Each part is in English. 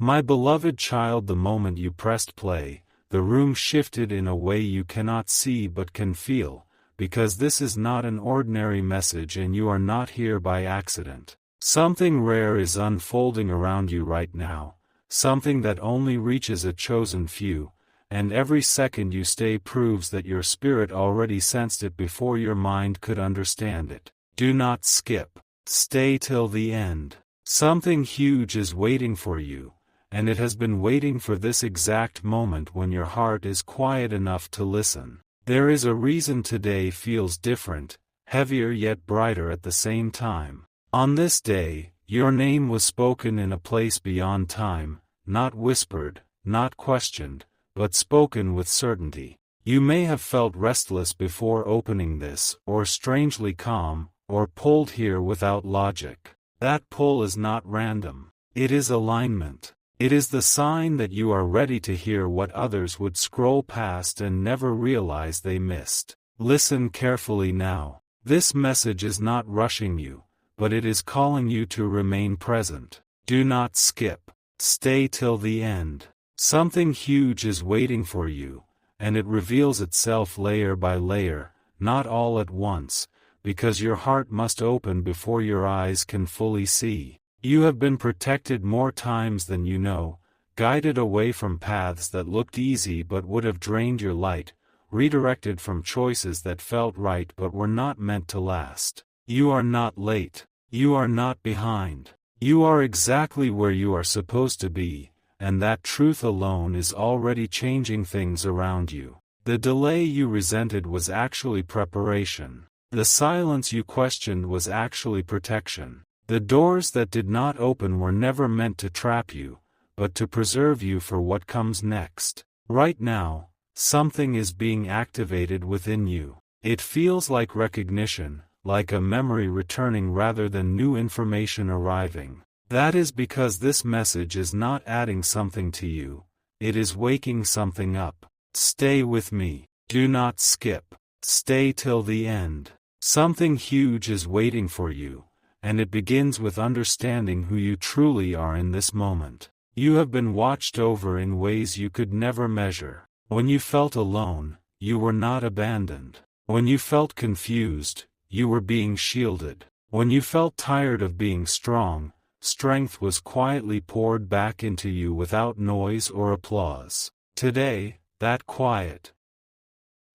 My beloved child, the moment you pressed play, the room shifted in a way you cannot see but can feel, because this is not an ordinary message and you are not here by accident. Something rare is unfolding around you right now, something that only reaches a chosen few, and every second you stay proves that your spirit already sensed it before your mind could understand it. Do not skip. Stay till the end. Something huge is waiting for you, and it has been waiting for this exact moment when your heart is quiet enough to listen. There is a reason today feels different, heavier yet brighter at the same time. On this day, your name was spoken in a place beyond time, not whispered, not questioned, but spoken with certainty. You may have felt restless before opening this, or strangely calm, or pulled here without logic. That pull is not random. It is alignment. It is the sign that you are ready to hear what others would scroll past and never realize they missed. Listen carefully now. This message is not rushing you, but it is calling you to remain present. Do not skip. Stay till the end. Something huge is waiting for you, and it reveals itself layer by layer, not all at once, because your heart must open before your eyes can fully see. You have been protected more times than you know, guided away from paths that looked easy but would have drained your light, redirected from choices that felt right but were not meant to last. You are not late. You are not behind. You are exactly where you are supposed to be, and that truth alone is already changing things around you. The delay you resented was actually preparation. The silence you questioned was actually protection. The doors that did not open were never meant to trap you, but to preserve you for what comes next. Right now, something is being activated within you. It feels like recognition, like a memory returning rather than new information arriving. That is because this message is not adding something to you, it is waking something up. Stay with me. Do not skip. Stay till the end. Something huge is waiting for you, and it begins with understanding who you truly are in this moment. You have been watched over in ways you could never measure. When you felt alone, you were not abandoned. When you felt confused, you were being shielded. When you felt tired of being strong, strength was quietly poured back into you without noise or applause. Today, that quiet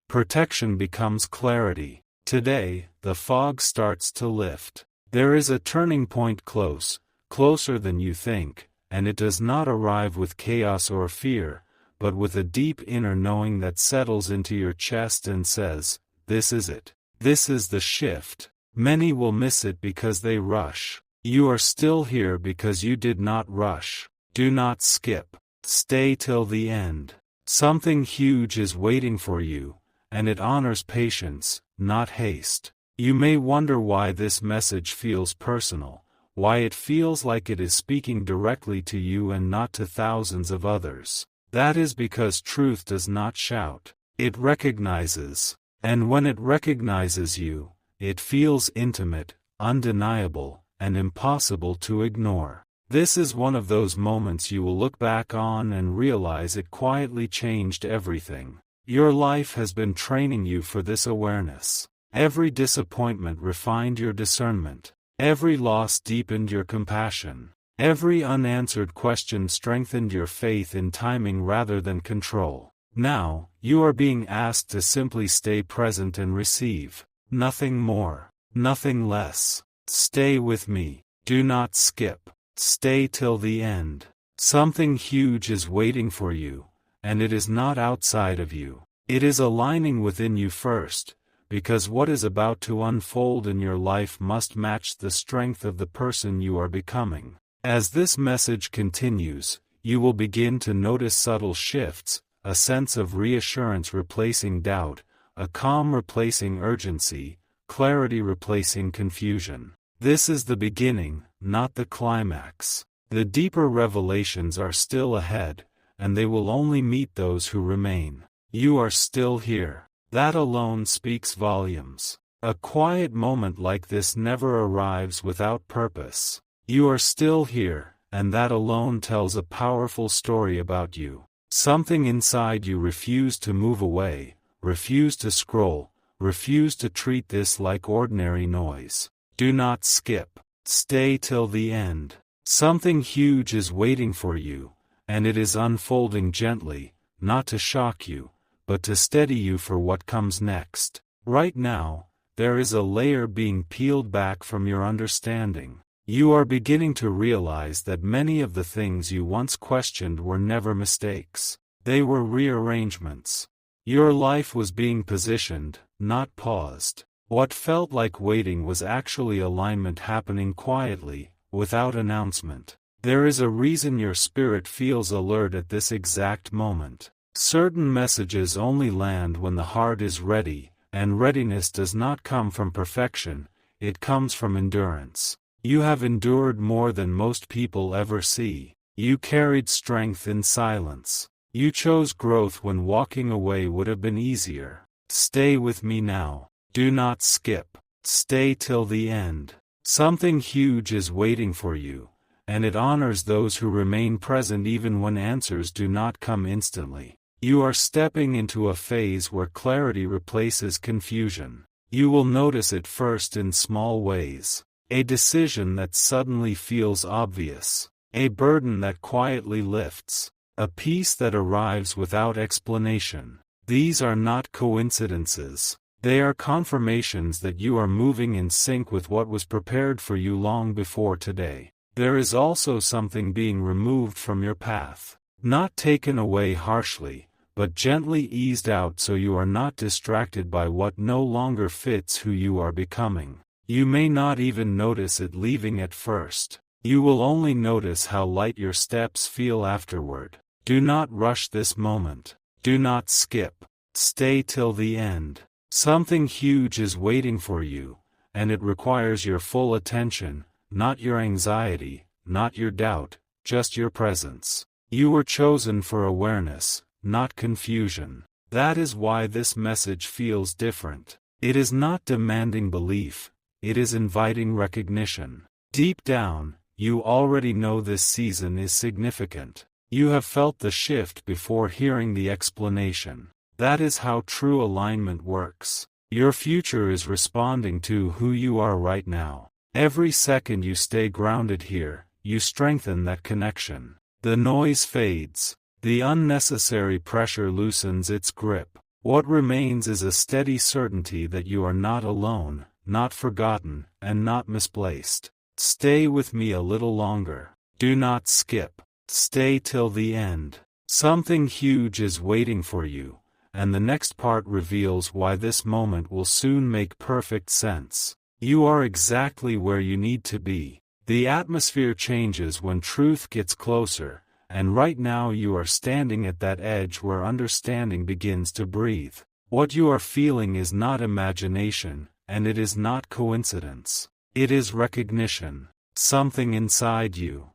protection becomes clarity. Today, the fog starts to lift. There is a turning point closer than you think, and it does not arrive with chaos or fear, but with a deep inner knowing that settles into your chest and says, "This is it. This is the shift." Many will miss it because they rush. You are still here because you did not rush. Do not skip. Stay till the end. Something huge is waiting for you, and it honors patience, not haste. You may wonder why this message feels personal, why it feels like it is speaking directly to you and not to thousands of others. That is because truth does not shout. It recognizes. And when it recognizes you, it feels intimate, undeniable, and impossible to ignore. This is one of those moments you will look back on and realize it quietly changed everything. Your life has been training you for this awareness. Every disappointment refined your discernment. Every loss deepened your compassion. Every unanswered question strengthened your faith in timing rather than control. Now, you are being asked to simply stay present and receive. Nothing more. Nothing less. Stay with me. Do not skip. Stay till the end. Something huge is waiting for you, and it is not outside of you. It is aligning within you first, because what is about to unfold in your life must match the strength of the person you are becoming. As this message continues, you will begin to notice subtle shifts, a sense of reassurance replacing doubt, a calm replacing urgency, clarity replacing confusion. This is the beginning, not the climax. The deeper revelations are still ahead, and they will only meet those who remain. You are still here. That alone speaks volumes. A quiet moment like this never arrives without purpose. You are still here, and that alone tells a powerful story about you. Something inside you refused to move away, refused to scroll, refused to treat this like ordinary noise. Do not skip. Stay till the end. Something huge is waiting for you, and it is unfolding gently, not to shock you, but to steady you for what comes next. Right now, there is a layer being peeled back from your understanding. You are beginning to realize that many of the things you once questioned were never mistakes. They were rearrangements. Your life was being positioned, not paused. What felt like waiting was actually alignment happening quietly, without announcement. There is a reason your spirit feels alert at this exact moment. Certain messages only land when the heart is ready, and readiness does not come from perfection, it comes from endurance. You have endured more than most people ever see. You carried strength in silence. You chose growth when walking away would have been easier. Stay with me now. Do not skip. Stay till the end. Something huge is waiting for you, and it honors those who remain present even when answers do not come instantly. You are stepping into a phase where clarity replaces confusion. You will notice it first in small ways. A decision that suddenly feels obvious. A burden that quietly lifts. A peace that arrives without explanation. These are not coincidences. They are confirmations that you are moving in sync with what was prepared for you long before today. There is also something being removed from your path. Not taken away harshly, but gently eased out so you are not distracted by what no longer fits who you are becoming. You may not even notice it leaving at first. You will only notice how light your steps feel afterward. Do not rush this moment. Do not skip. Stay till the end. Something huge is waiting for you, and it requires your full attention, not your anxiety, not your doubt, just your presence. You were chosen for awareness, not confusion. That is why this message feels different. It is not demanding belief, it is inviting recognition. Deep down, you already know this season is significant. You have felt the shift before hearing the explanation. That is how true alignment works. Your future is responding to who you are right now. Every second you stay grounded here, you strengthen that connection. The noise fades. The unnecessary pressure loosens its grip. What remains is a steady certainty that you are not alone, not forgotten, and not misplaced. Stay with me a little longer. Do not skip. Stay till the end. Something huge is waiting for you, and the next part reveals why this moment will soon make perfect sense. You are exactly where you need to be. The atmosphere changes when truth gets closer, and right now you are standing at that edge where understanding begins to breathe. What you are feeling is not imagination, and it is not coincidence. It is recognition. Something inside you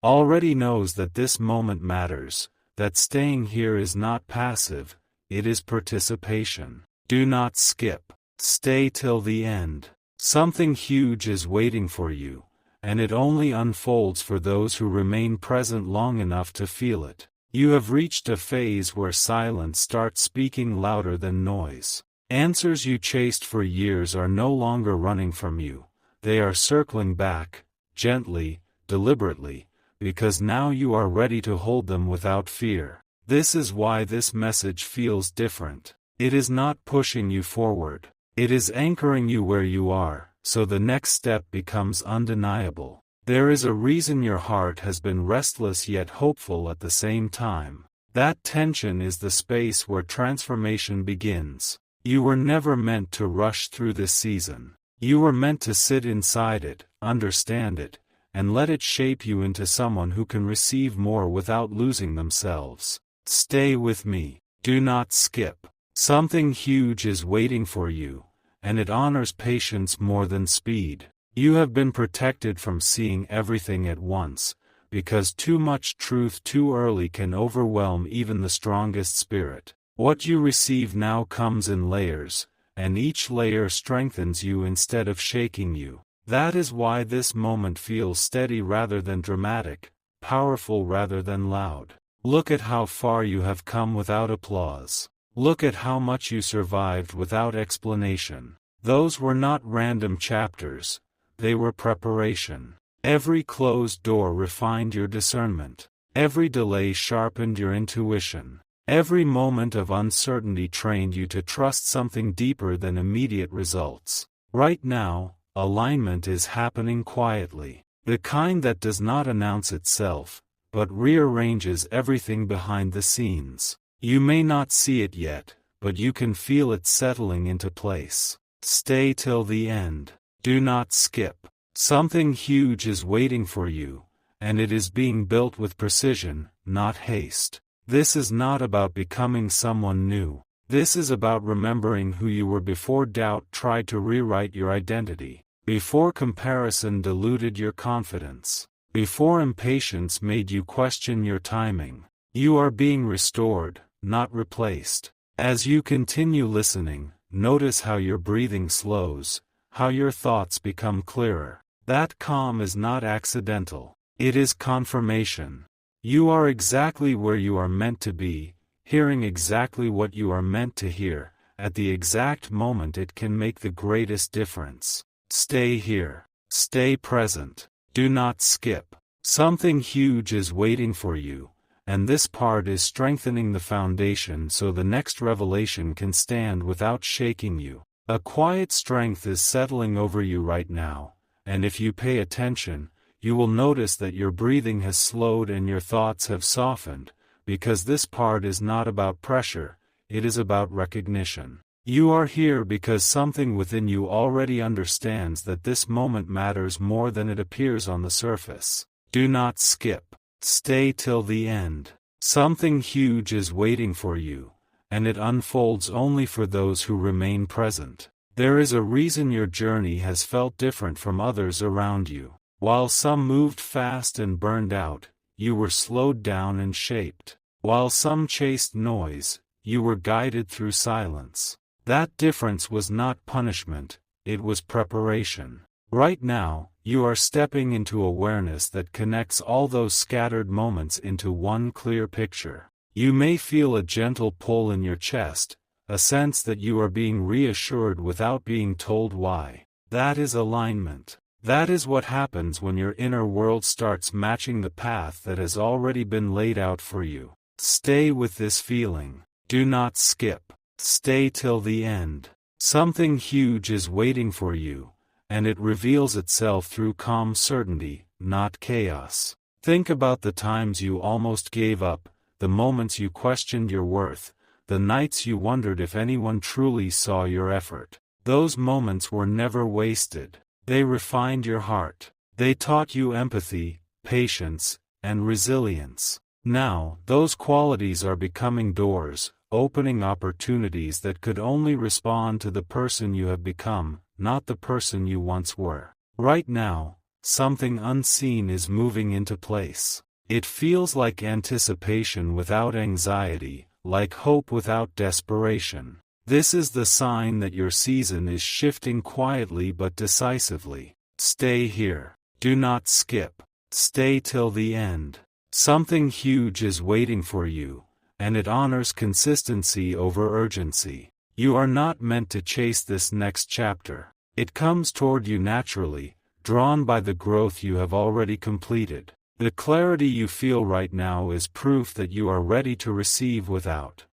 already knows that this moment matters, that staying here is not passive, it is participation. Do not skip. Stay till the end. Something huge is waiting for you, and it only unfolds for those who remain present long enough to feel it. You have reached a phase where silence starts speaking louder than noise. Answers you chased for years are no longer running from you. They are circling back, gently, deliberately, because now you are ready to hold them without fear. This is why this message feels different. It is not pushing you forward. It is anchoring you where you are, so the next step becomes undeniable. There is a reason your heart has been restless yet hopeful at the same time. That tension is the space where transformation begins. You were never meant to rush through this season. You were meant to sit inside it, understand it, and let it shape you into someone who can receive more without losing themselves. Stay with me. Do not skip. Something huge is waiting for you, and it honors patience more than speed. You have been protected from seeing everything at once, because too much truth too early can overwhelm even the strongest spirit. What you receive now comes in layers, and each layer strengthens you instead of shaking you. That is why this moment feels steady rather than dramatic, powerful rather than loud. Look at how far you have come without applause. Look at how much you survived without explanation. Those were not random chapters, they were preparation. Every closed door refined your discernment. Every delay sharpened your intuition. Every moment of uncertainty trained you to trust something deeper than immediate results. Right now, alignment is happening quietly. The kind that does not announce itself, but rearranges everything behind the scenes. You may not see it yet, but you can feel it settling into place. Stay till the end. Do not skip. Something huge is waiting for you, and it is being built with precision, not haste. This is not about becoming someone new. This is about remembering who you were before doubt tried to rewrite your identity, before comparison diluted your confidence, before impatience made you question your timing. You are being restored, not replaced. As you continue listening, notice how your breathing slows, how your thoughts become clearer. That calm is not accidental. It is confirmation. You are exactly where you are meant to be, hearing exactly what you are meant to hear, at the exact moment it can make the greatest difference. Stay here. Stay present. Do not skip. Something huge is waiting for you, and this part is strengthening the foundation so the next revelation can stand without shaking you. A quiet strength is settling over you right now, and if you pay attention, you will notice that your breathing has slowed and your thoughts have softened, because this part is not about pressure, it is about recognition. You are here because something within you already understands that this moment matters more than it appears on the surface. Do not skip. Stay till the end. Something huge is waiting for you, and it unfolds only for those who remain present. There is a reason your journey has felt different from others around you. While some moved fast and burned out, you were slowed down and shaped. While some chased noise, you were guided through silence. That difference was not punishment, it was preparation. Right now, you are stepping into awareness that connects all those scattered moments into one clear picture. You may feel a gentle pull in your chest, a sense that you are being reassured without being told why. That is alignment. That is what happens when your inner world starts matching the path that has already been laid out for you. Stay with this feeling. Do not skip. Stay till the end. Something huge is waiting for you, and it reveals itself through calm certainty, not chaos. Think about the times you almost gave up, the moments you questioned your worth, the nights you wondered if anyone truly saw your effort. Those moments were never wasted. They refined your heart. They taught you empathy, patience, and resilience. Now, those qualities are becoming doors, opening opportunities that could only respond to the person you have become, not the person you once were. Right now, something unseen is moving into place. It feels like anticipation without anxiety, like hope without desperation. This is the sign that your season is shifting quietly but decisively. Stay here. Do not skip. Stay till the end. Something huge is waiting for you, and it honors consistency over urgency. You are not meant to chase this next chapter. It comes toward you naturally, drawn by the growth you have already completed. The clarity you feel right now is proof that you are ready to receive without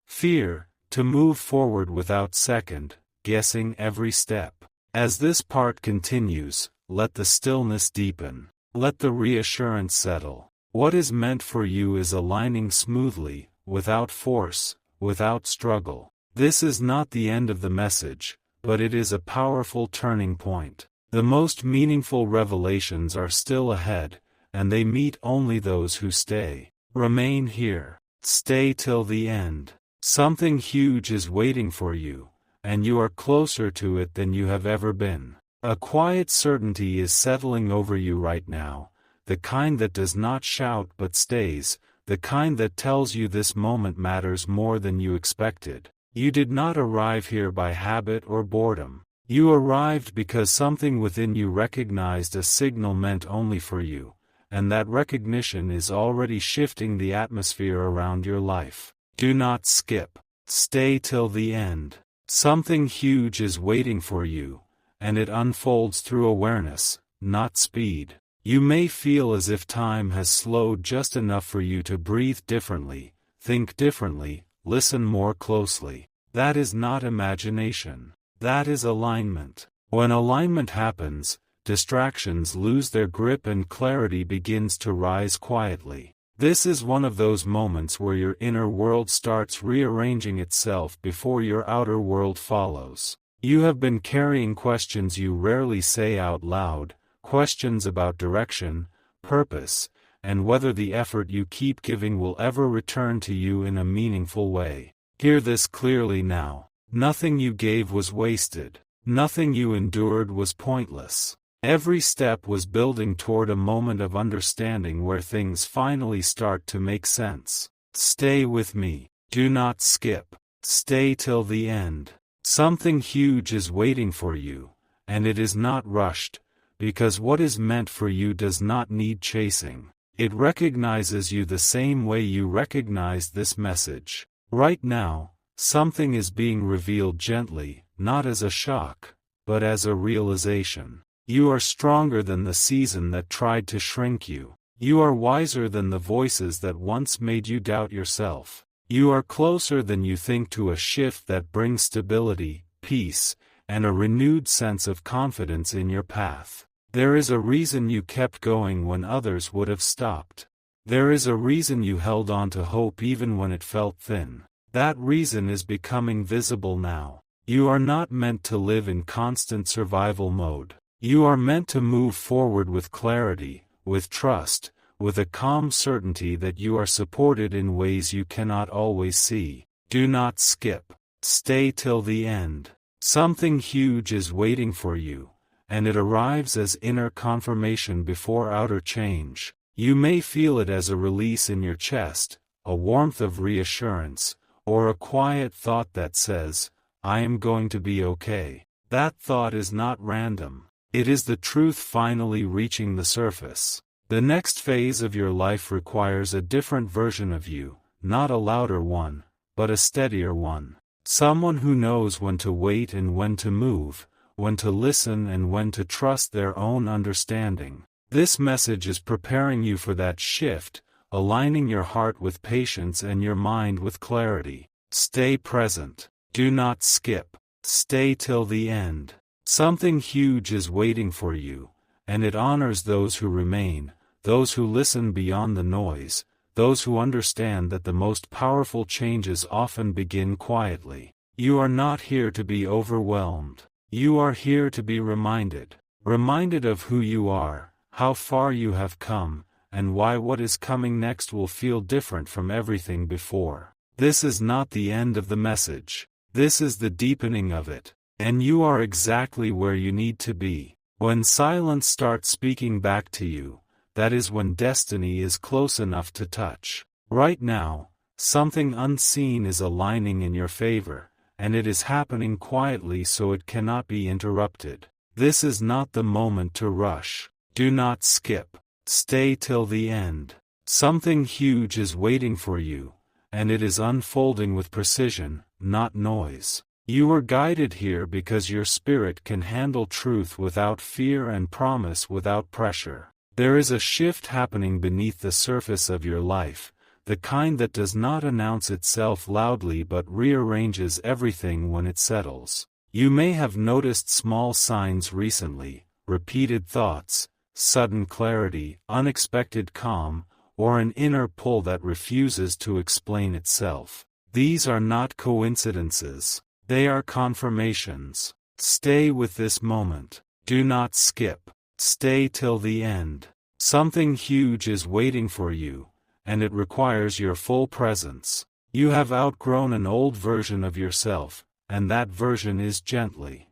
fear, to move forward without second guessing every step. As this part continues, let the stillness deepen. Let the reassurance settle. What is meant for you is aligning smoothly, without force, without struggle. This is not the end of the message, but it is a powerful turning point. The most meaningful revelations are still ahead, and they meet only those who stay. Remain here. Stay till the end. Something huge is waiting for you, and you are closer to it than you have ever been. A quiet certainty is settling over you right now, the kind that does not shout but stays, the kind that tells you this moment matters more than you expected. You did not arrive here by habit or boredom. You arrived because something within you recognized a signal meant only for you, and that recognition is already shifting the atmosphere around your life. Do not skip. Stay till the end. Something huge is waiting for you, and it unfolds through awareness, not speed. You may feel as if time has slowed just enough for you to breathe differently, think differently, listen more closely. That is not imagination. That is alignment. When alignment happens, distractions lose their grip and clarity begins to rise quietly. This is one of those moments where your inner world starts rearranging itself before your outer world follows. You have been carrying questions you rarely say out loud, questions about direction, purpose, and whether the effort you keep giving will ever return to you in a meaningful way. Hear this clearly now. Nothing you gave was wasted. Nothing you endured was pointless. Every step was building toward a moment of understanding where things finally start to make sense. Stay with me. Do not skip. Stay till the end. Something huge is waiting for you, and it is not rushed, because what is meant for you does not need chasing. It recognizes you the same way you recognize this message. Right now, something is being revealed gently, not as a shock, but as a realization. You are stronger than the season that tried to shrink you. You are wiser than the voices that once made you doubt yourself. You are closer than you think to a shift that brings stability, peace, and a renewed sense of confidence in your path. There is a reason you kept going when others would have stopped. There is a reason you held on to hope even when it felt thin. That reason is becoming visible now. You are not meant to live in constant survival mode. You are meant to move forward with clarity, with trust, with a calm certainty that you are supported in ways you cannot always see. Do not skip. Stay till the end. Something huge is waiting for you, and it arrives as inner confirmation before outer change. You may feel it as a release in your chest, a warmth of reassurance, or a quiet thought that says, "I am going to be okay." That thought is not random. It is the truth finally reaching the surface. The next phase of your life requires a different version of you, not a louder one, but a steadier one. Someone who knows when to wait and when to move, when to listen and when to trust their own understanding. This message is preparing you for that shift, aligning your heart with patience and your mind with clarity. Stay present. Do not skip. Stay till the end. Something huge is waiting for you, and it honors those who remain, those who listen beyond the noise, those who understand that the most powerful changes often begin quietly. You are not here to be overwhelmed. You are here to be reminded. Reminded of who you are, how far you have come, and why what is coming next will feel different from everything before. This is not the end of the message. This is the deepening of it. And you are exactly where you need to be. When silence starts speaking back to you, that is when destiny is close enough to touch. Right now, something unseen is aligning in your favor, and it is happening quietly so it cannot be interrupted. This is not the moment to rush. Do not skip. Stay till the end. Something huge is waiting for you, and it is unfolding with precision, not noise. You were guided here because your spirit can handle truth without fear and promise without pressure. There is a shift happening beneath the surface of your life, the kind that does not announce itself loudly but rearranges everything when it settles. You may have noticed small signs recently, repeated thoughts, sudden clarity, unexpected calm, or an inner pull that refuses to explain itself. These are not coincidences. They are confirmations. Stay with this moment. Do not skip. Stay till the end. Something huge is waiting for you, and it requires your full presence. You have outgrown an old version of yourself, and that version is gently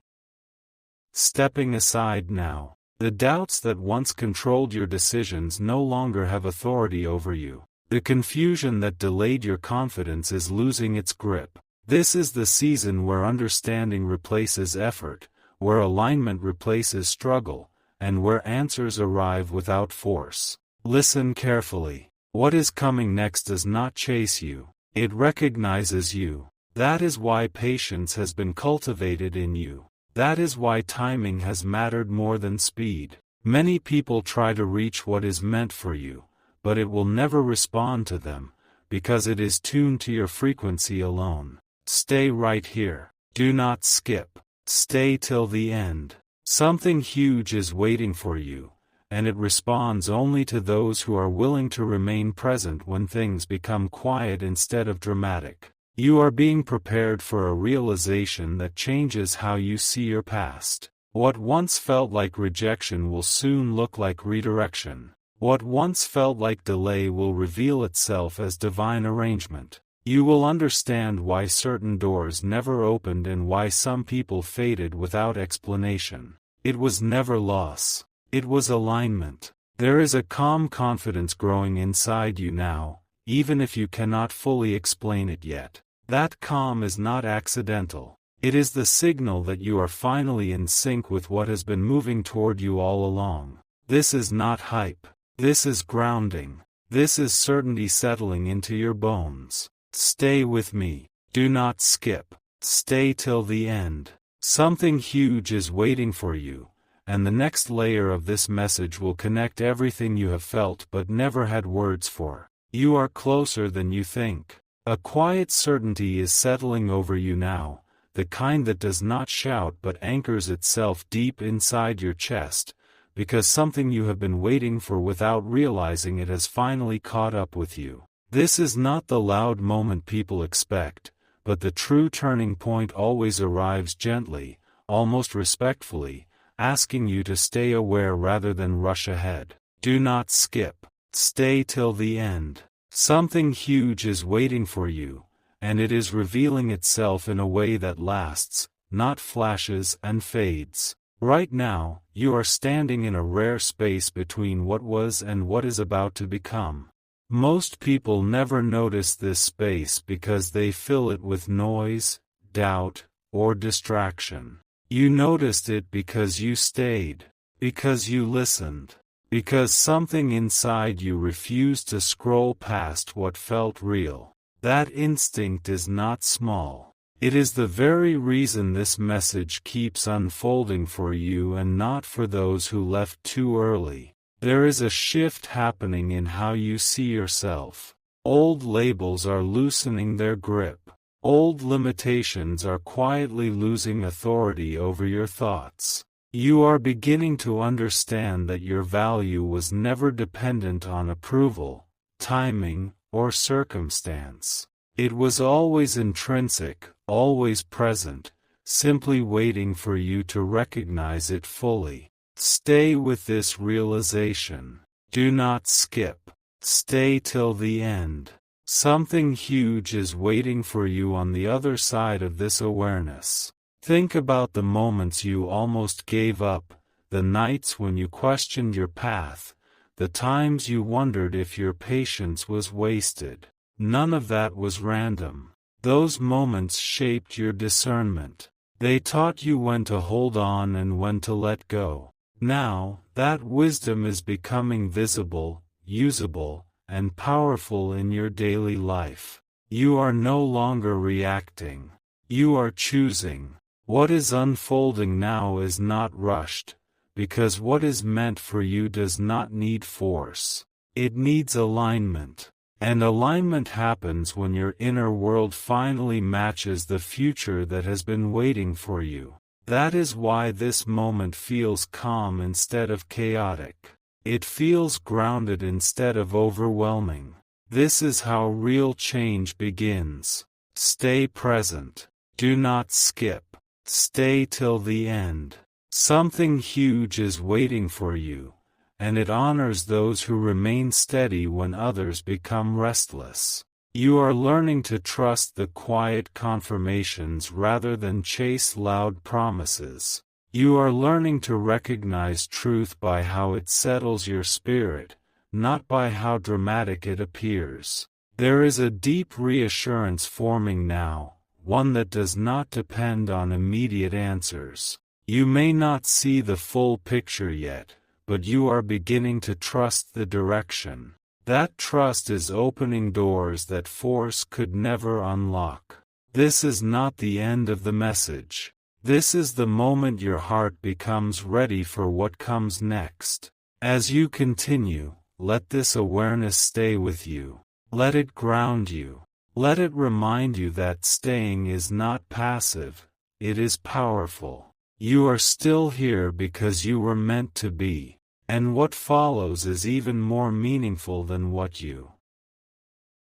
stepping aside now. The doubts that once controlled your decisions no longer have authority over you. The confusion that delayed your confidence is losing its grip. This is the season where understanding replaces effort, where alignment replaces struggle, and where answers arrive without force. Listen carefully. What is coming next does not chase you. It recognizes you. That is why patience has been cultivated in you. That is why timing has mattered more than speed. Many people try to reach what is meant for you, but it will never respond to them, because it is tuned to your frequency alone. Stay right here. Do not skip. Stay till the end. Something huge is waiting for you, and it responds only to those who are willing to remain present when things become quiet instead of dramatic. You are being prepared for a realization that changes how you see your past. What once felt like rejection will soon look like redirection. What once felt like delay will reveal itself as divine arrangement. You will understand why certain doors never opened and why some people faded without explanation. It was never loss. It was alignment. There is a calm confidence growing inside you now, even if you cannot fully explain it yet. That calm is not accidental. It is the signal that you are finally in sync with what has been moving toward you all along. This is not hype. This is grounding. This is certainty settling into your bones. Stay with me. Do not skip. Stay till the end. Something huge is waiting for you, and the next layer of this message will connect everything you have felt but never had words for. You are closer than you think. A quiet certainty is settling over you now, the kind that does not shout but anchors itself deep inside your chest, because something you have been waiting for without realizing it has finally caught up with you. This is not the loud moment people expect, but the true turning point always arrives gently, almost respectfully, asking you to stay aware rather than rush ahead. Do not skip. Stay till the end. Something huge is waiting for you, and it is revealing itself in a way that lasts, not flashes and fades. Right now, you are standing in a rare space between what was and what is about to become. Most people never notice this space because they fill it with noise, doubt, or distraction. You noticed it because you stayed, because you listened, because something inside you refused to scroll past what felt real. That instinct is not small. It is the very reason this message keeps unfolding for you and not for those who left too early. There is a shift happening in how you see yourself. Old labels are loosening their grip. Old limitations are quietly losing authority over your thoughts. You are beginning to understand that your value was never dependent on approval, timing, or circumstance. It was always intrinsic, always present, simply waiting for you to recognize it fully. Stay with this realization. Do not skip. Stay till the end. Something huge is waiting for you on the other side of this awareness. Think about the moments you almost gave up, the nights when you questioned your path, the times you wondered if your patience was wasted. None of that was random. Those moments shaped your discernment. They taught you when to hold on and when to let go. Now, that wisdom is becoming visible, usable, and powerful in your daily life. You are no longer reacting. You are choosing. What is unfolding now is not rushed, because what is meant for you does not need force. It needs alignment. And alignment happens when your inner world finally matches the future that has been waiting for you. That is why this moment feels calm instead of chaotic. It feels grounded instead of overwhelming. This is how real change begins. Stay present. Do not skip. Stay till the end. Something huge is waiting for you, and it honors those who remain steady when others become restless. You are learning to trust the quiet confirmations rather than chase loud promises. You are learning to recognize truth by how it settles your spirit, not by how dramatic it appears. There is a deep reassurance forming now, one that does not depend on immediate answers. You may not see the full picture yet, but you are beginning to trust the direction. That trust is opening doors that force could never unlock. This is not the end of the message. This is the moment your heart becomes ready for what comes next. As you continue, let this awareness stay with you. Let it ground you. Let it remind you that staying is not passive, it is powerful. You are still here because you were meant to be, and what follows is even more meaningful than what you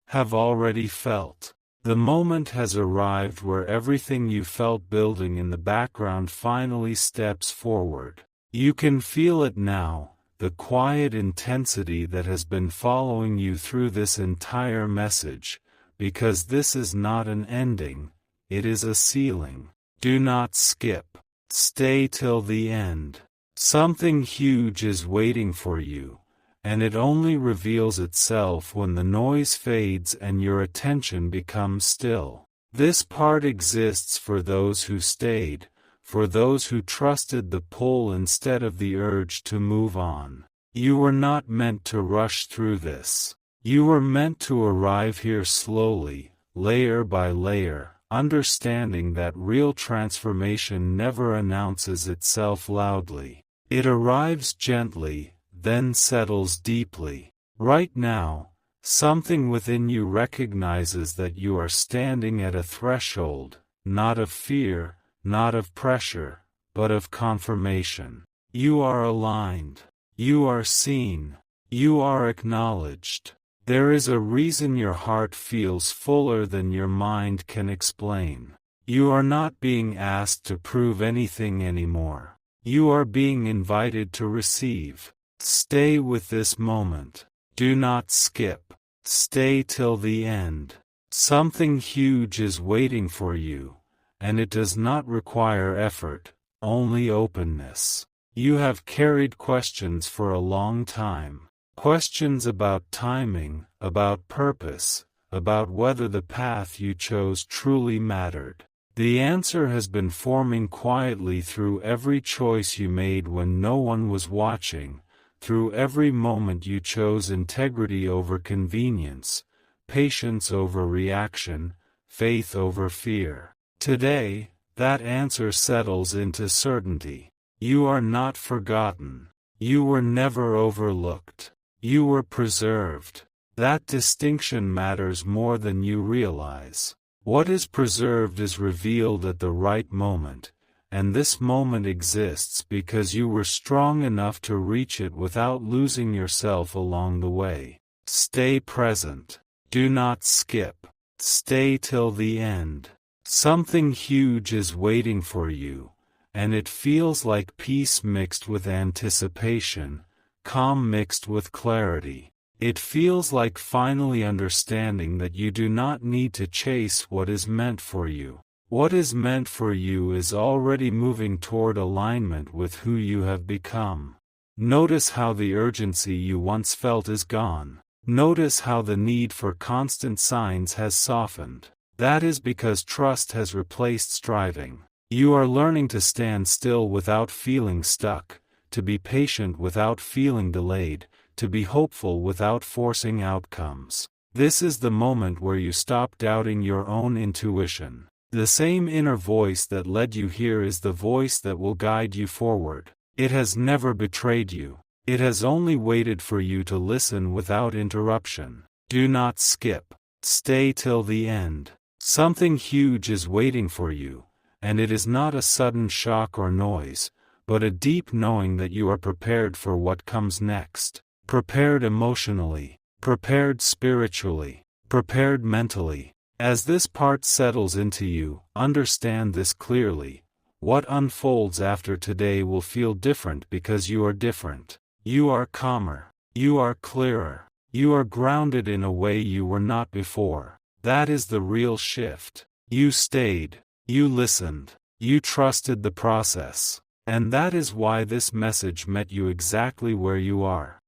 have already felt. The moment has arrived where everything you felt building in the background finally steps forward. You can feel it now, the quiet intensity that has been following you through this entire message, because this is not an ending, it is a ceiling. Do not skip. Stay till the end. Something huge is waiting for you, and it only reveals itself when the noise fades and your attention becomes still. This part exists for those who stayed, for those who trusted the pull instead of the urge to move on. You were not meant to rush through this. You were meant to arrive here slowly, layer by layer, understanding that real transformation never announces itself loudly. It arrives gently, then settles deeply. Right now, something within you recognizes that you are standing at a threshold, not of fear, not of pressure, but of confirmation. You are aligned. You are seen. You are acknowledged. There is a reason your heart feels fuller than your mind can explain. You are not being asked to prove anything anymore. You are being invited to receive. Stay with this moment. Do not skip. Stay till the end. Something huge is waiting for you, and it does not require effort, only openness. You have carried questions for a long time. Questions about timing, about purpose, about whether the path you chose truly mattered. The answer has been forming quietly through every choice you made when no one was watching, through every moment you chose integrity over convenience, patience over reaction, faith over fear. Today, that answer settles into certainty. You are not forgotten. You were never overlooked. You were preserved. That distinction matters more than you realize. What is preserved is revealed at the right moment, and this moment exists because you were strong enough to reach it without losing yourself along the way. Stay present. Do not skip. Stay till the end. Something huge is waiting for you, and it feels like peace mixed with anticipation, calm mixed with clarity. It feels like finally understanding that you do not need to chase what is meant for you. What is meant for you is already moving toward alignment with who you have become. Notice how the urgency you once felt is gone. Notice how the need for constant signs has softened. That is because trust has replaced striving. You are learning to stand still without feeling stuck, to be patient without feeling delayed, to be hopeful without forcing outcomes. This is the moment where you stop doubting your own intuition. The same inner voice that led you here is the voice that will guide you forward. It has never betrayed you. It has only waited for you to listen without interruption. Do not skip. Stay till the end. Something huge is waiting for you, and it is not a sudden shock or noise, but a deep knowing that you are prepared for what comes next. Prepared emotionally, prepared spiritually, prepared mentally. As this part settles into you, understand this clearly. What unfolds after today will feel different because you are different. You are calmer. You are clearer. You are grounded in a way you were not before. That is the real shift. You stayed. You listened. You trusted the process. And that is why this message met you exactly where you are.